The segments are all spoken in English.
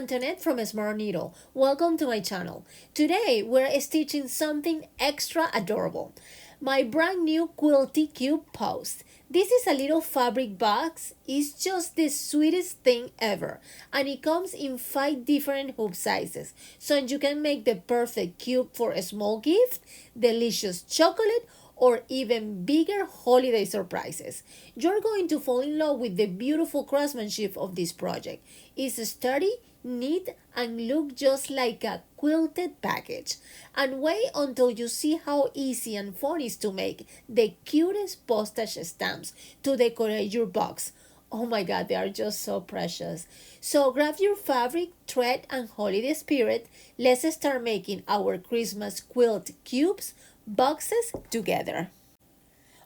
Antoinette from smartneedle. Welcome to my channel. Today we're stitching something extra adorable. My brand new Quilty Cube Post. This is a little fabric box. It's just the sweetest thing ever. And it comes in 5 different hoop sizes. So you can make the perfect cube for a small gift, delicious chocolate, or even bigger holiday surprises. You're going to fall in love with the beautiful craftsmanship of this project. It's sturdy, neat, and look just like a quilted package. And wait until you see how easy and fun it is to make the cutest postage stamps to decorate your box. Oh my god, they are just so precious. So grab your fabric, thread, and holiday spirit. Let's start making our Christmas quilt cubes boxes together.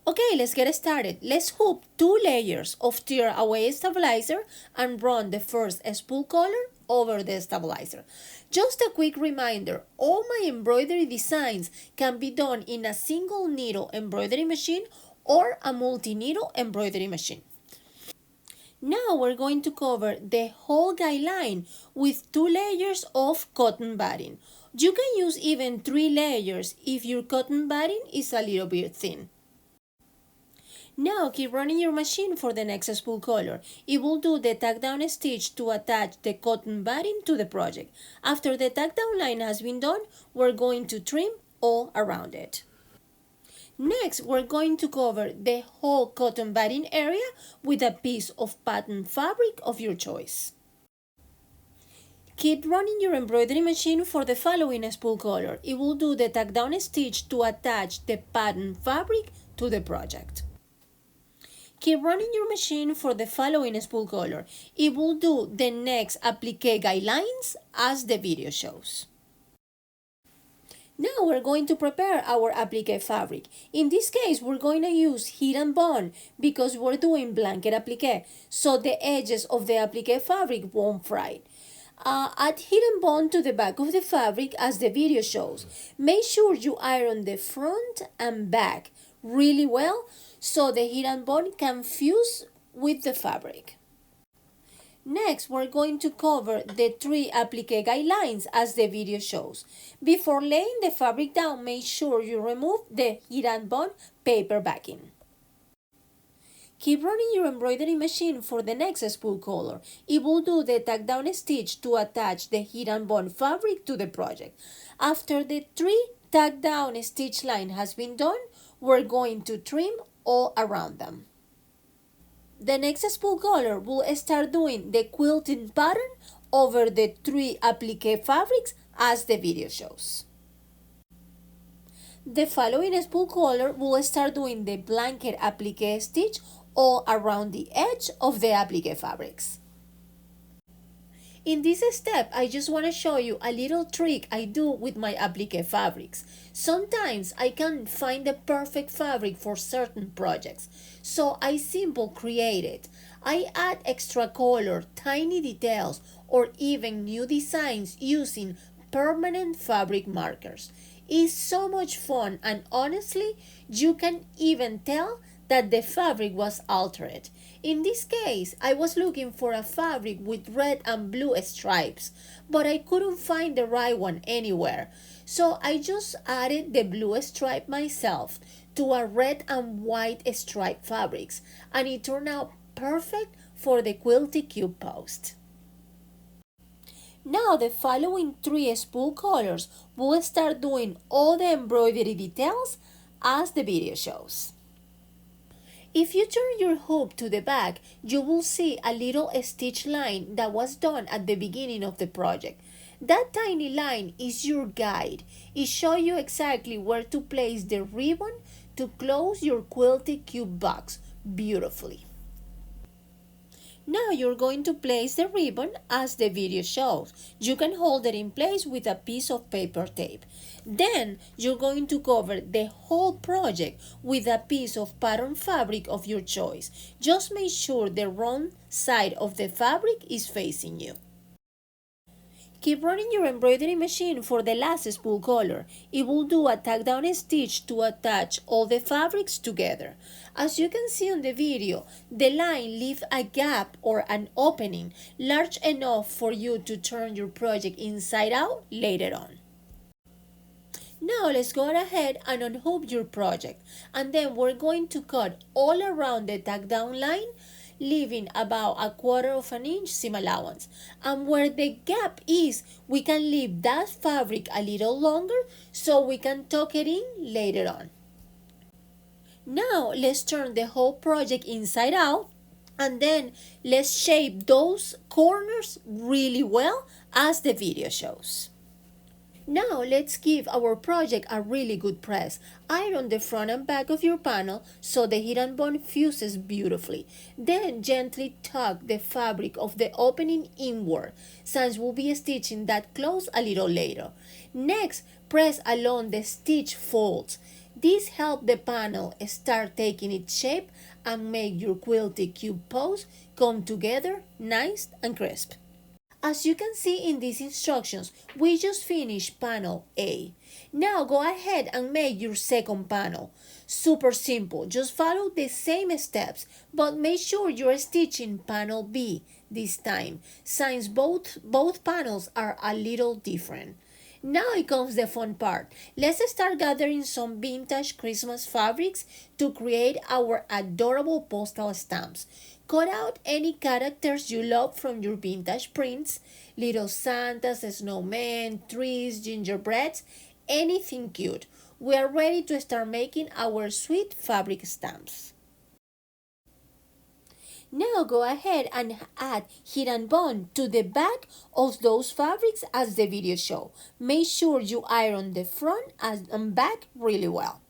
Okay, let's get started. Let's hoop 2 layers of tear away stabilizer and run the first spool color over the stabilizer. Just a quick reminder, all my embroidery designs can be done in a single needle embroidery machine or a multi-needle embroidery machine. Now we're going to cover the whole guideline with 2 layers of cotton batting. You can use even 3 layers if your cotton batting is a little bit thin. Now keep running your machine for the next spool color. It will do the tack down stitch to attach the cotton batting to the project. After the tack down line has been done, we're going to trim all around it. Next, we're going to cover the whole cotton batting area with a piece of pattern fabric of your choice. Keep running your embroidery machine for the following spool color. It will do the tack down stitch to attach the pattern fabric to the project. Keep running your machine for the following spool color. It will do the next applique guidelines as the video shows. Now we're going to prepare our applique fabric. In this case, we're going to use heat and bond because we're doing blanket applique, so the edges of the applique fabric won't fry. Add heat and bond to the back of the fabric as the video shows. Make sure you iron the front and back really well so the heat and bond can fuse with the fabric. Next, we're going to cover the 3 applique guidelines as the video shows. Before laying the fabric down, make sure you remove the heat and bond paper backing. Keep running your embroidery machine for the next spool color. It will do the tack down stitch to attach the heat and bond fabric to the project. After the 3 tack down stitch line has been done, we're going to trim all around them. The next spool color will start doing the quilting pattern over the 3 applique fabrics as the video shows. The following spool color will start doing the blanket applique stitch all around the edge of the applique fabrics. In this step, I just want to show you a little trick I do with my applique fabrics. Sometimes I can't find the perfect fabric for certain projects, so I simply create it. I add extra color, tiny details, or even new designs using permanent fabric markers. It's so much fun, and honestly, you can even tell that the fabric was altered. In this case, I was looking for a fabric with red and blue stripes, but I couldn't find the right one anywhere. So I just added the blue stripe myself to a red and white stripe fabrics, and it turned out perfect for the Quilty Cube Post. Now the following 3 spool colors will start doing all the embroidery details as the video shows. If you turn your hoop to the back, you will see a little stitch line that was done at the beginning of the project. That tiny line is your guide. It shows you exactly where to place the ribbon to close your Quilty Cube box beautifully. Now you're going to place the ribbon as the video shows. You can hold it in place with a piece of paper tape. Then you're going to cover the whole project with a piece of pattern fabric of your choice. Just make sure the wrong side of the fabric is facing you. Keep running your embroidery machine for the last spool color. It will do a tack down stitch to attach all the fabrics together. As you can see on the video, the line leaves a gap or an opening large enough for you to turn your project inside out later on. Now let's go ahead and unhook your project, and then we're going to cut all around the tack down line, leaving about 1/4 inch seam allowance. And where the gap is, we can leave that fabric a little longer so we can tuck it in later on. Now let's turn the whole project inside out, and then let's shape those corners really well as the video shows. Now let's give our project a really good press. Iron the front and back of your panel so the herringbone fuses beautifully. Then gently tuck the fabric of the opening inward, since we'll be stitching that close a little later. Next, press along the stitch folds. This helps the panel start taking its shape and make your Quilty Cube Post come together nice and crisp. As you can see in these instructions, we just finished panel A. Now go ahead and make your second panel. Super simple, just follow the same steps, but make sure you're stitching panel B this time, since both panels are a little different. Now it comes the fun part. Let's start gathering some vintage Christmas fabrics to create our adorable postal stamps. Cut out any characters you love from your vintage prints, little Santas, snowmen, trees, gingerbreads, anything cute. We are ready to start making our sweet fabric stamps. Now go ahead and add herringbone to the back of those fabrics as the video shows. Make sure you iron the front and back really well.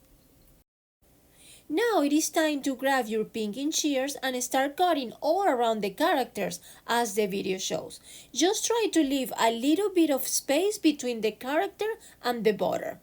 Now it is time to grab your pinking shears and start cutting all around the characters as the video shows. Just try to leave a little bit of space between the character and the border.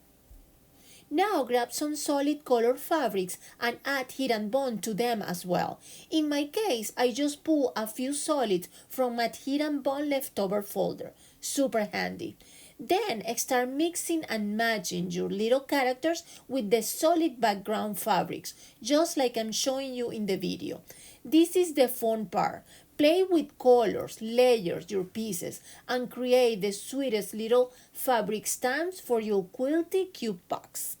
Now grab some solid color fabrics and add herringbone to them as well. In my case, I just pull a few solids from my herringbone leftover folder. Super handy. Then start mixing and matching your little characters with the solid background fabrics, just like I'm showing you in the video. This is the fun part. Play with colors, layers your pieces, and create the sweetest little fabric stamps for your Quilty Cube box.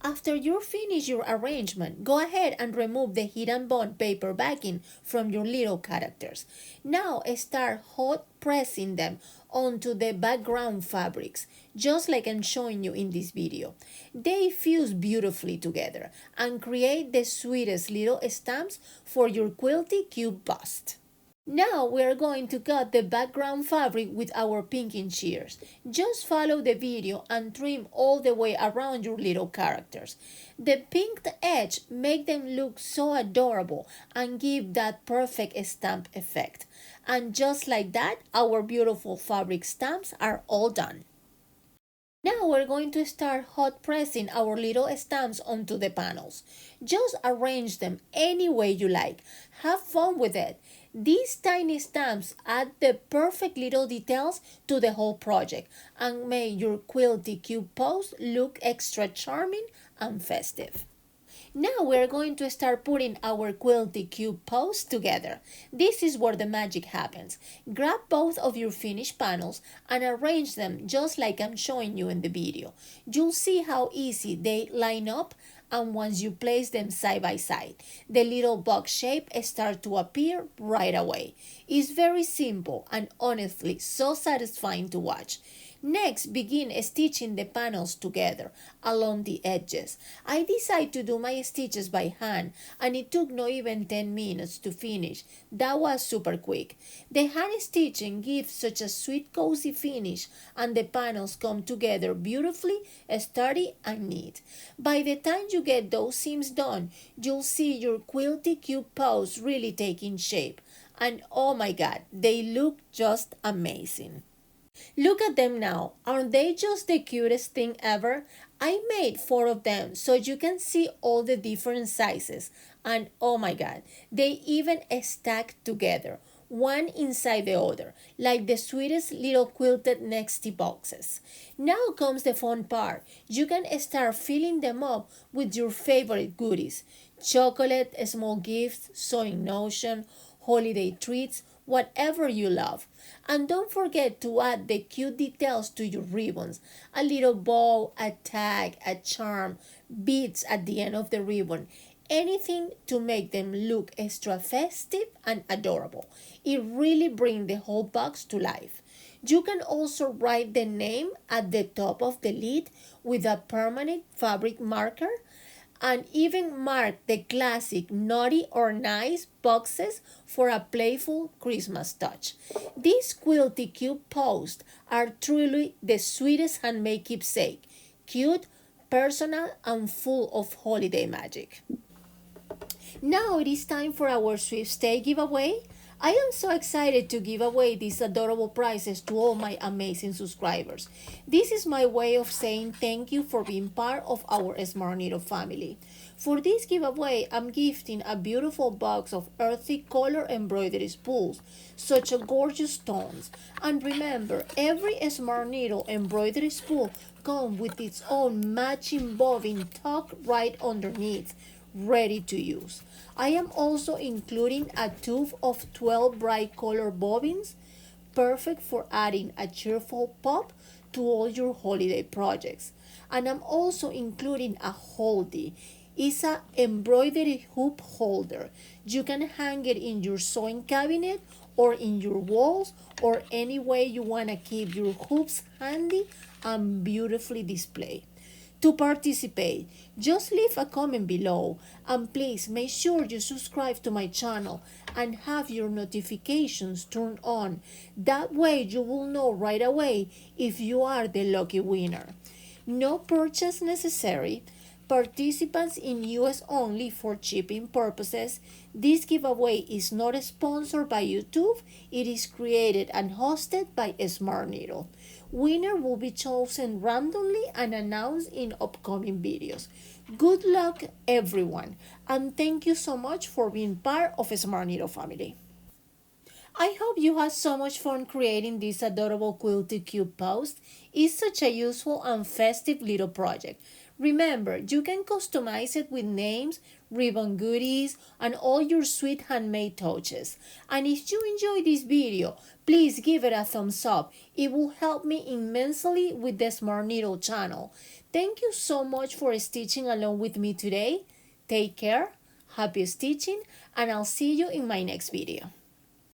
After you finish your arrangement, go ahead and remove the herringbone paper backing from your little characters. Now start hot pressing them onto the background fabrics, just like I'm showing you in this video. They fuse beautifully together and create the sweetest little stamps for your Quilty Cube bust. Now we are going to cut the background fabric with our pinking shears. Just follow the video and trim all the way around your little characters. The pinked edge make them look so adorable and give that perfect stamp effect. And just like that, our beautiful fabric stamps are all done. Now we're going to start hot pressing our little stamps onto the panels. Just arrange them any way you like. Have fun with it. These tiny stamps add the perfect little details to the whole project and make your Quilty Cube Post look extra charming and festive. Now we're going to start putting our Quilty Cube Post together. This is where the magic happens. Grab both of your finished panels and arrange them just like I'm showing you in the video. You'll see how easy they line up, and once you place them side by side, the little box shape starts to appear right away. It's very simple and honestly so satisfying to watch. Next, begin stitching the panels together along the edges. I decided to do my stitches by hand, and it took not even 10 minutes to finish. That was super quick. The hand stitching gives such a sweet cozy finish, and the panels come together beautifully, sturdy and neat. By the time you get those seams done, you'll see your Quilty Cube Post really taking shape. And oh my god, they look just amazing. Look at them now. Aren't they just the cutest thing ever? I made 4 of them so you can see all the different sizes. And oh my god, they even stack together. one inside the other, like the sweetest little quilted nesty boxes. Now comes the fun part. You can start filling them up with your favorite goodies. Chocolate, small gifts, sewing notion, holiday treats, whatever you love. And don't forget to add the cute details to your ribbons. A little bow, a tag, a charm, beads at the end of the ribbon. Anything to make them look extra festive and adorable. It really brings the whole box to life. You can also write the name at the top of the lid with a permanent fabric marker, and even mark the classic naughty or nice boxes for a playful Christmas touch. These Quilty Cube Posts are truly the sweetest handmade keepsake, cute, personal, and full of holiday magic. Now it is time for our sweepstake giveaway. I am so excited to give away these adorable prizes to all my amazing subscribers. This is my way of saying thank you for being part of our Smart Needle family. For this giveaway, I'm gifting a beautiful box of Earthy Color Embroidery Spools, such a gorgeous tones. And remember, every Smart Needle embroidery spool comes with its own matching bobbin tucked right underneath, ready to use. I am also including a tube of 12 bright color bobbins, perfect for adding a cheerful pop to all your holiday projects. And I'm also including a holdie. It's a embroidery hoop holder. You can hang it in your sewing cabinet or in your walls, or any way you want to keep your hoops handy and beautifully displayed. To participate, just leave a comment below, and please make sure you subscribe to my channel and have your notifications turned on. That way you will know right away if you are the lucky winner. No purchase necessary. Participants in US only for shipping purposes. This giveaway is not sponsored by YouTube. It is created and hosted by Smart Needle. Winner will be chosen randomly and announced in upcoming videos. Good luck, everyone, and thank you so much for being part of Smart Needle family. I hope you had so much fun creating this adorable Quilty Cube Post. It's such a useful and festive little project. Remember, you can customize it with names, ribbon goodies, and all your sweet handmade touches. And if you enjoyed this video, please give it a thumbs up. It will help me immensely with the Smart Needle channel. Thank you so much for stitching along with me today. Take care, happy stitching, and I'll see you in my next video.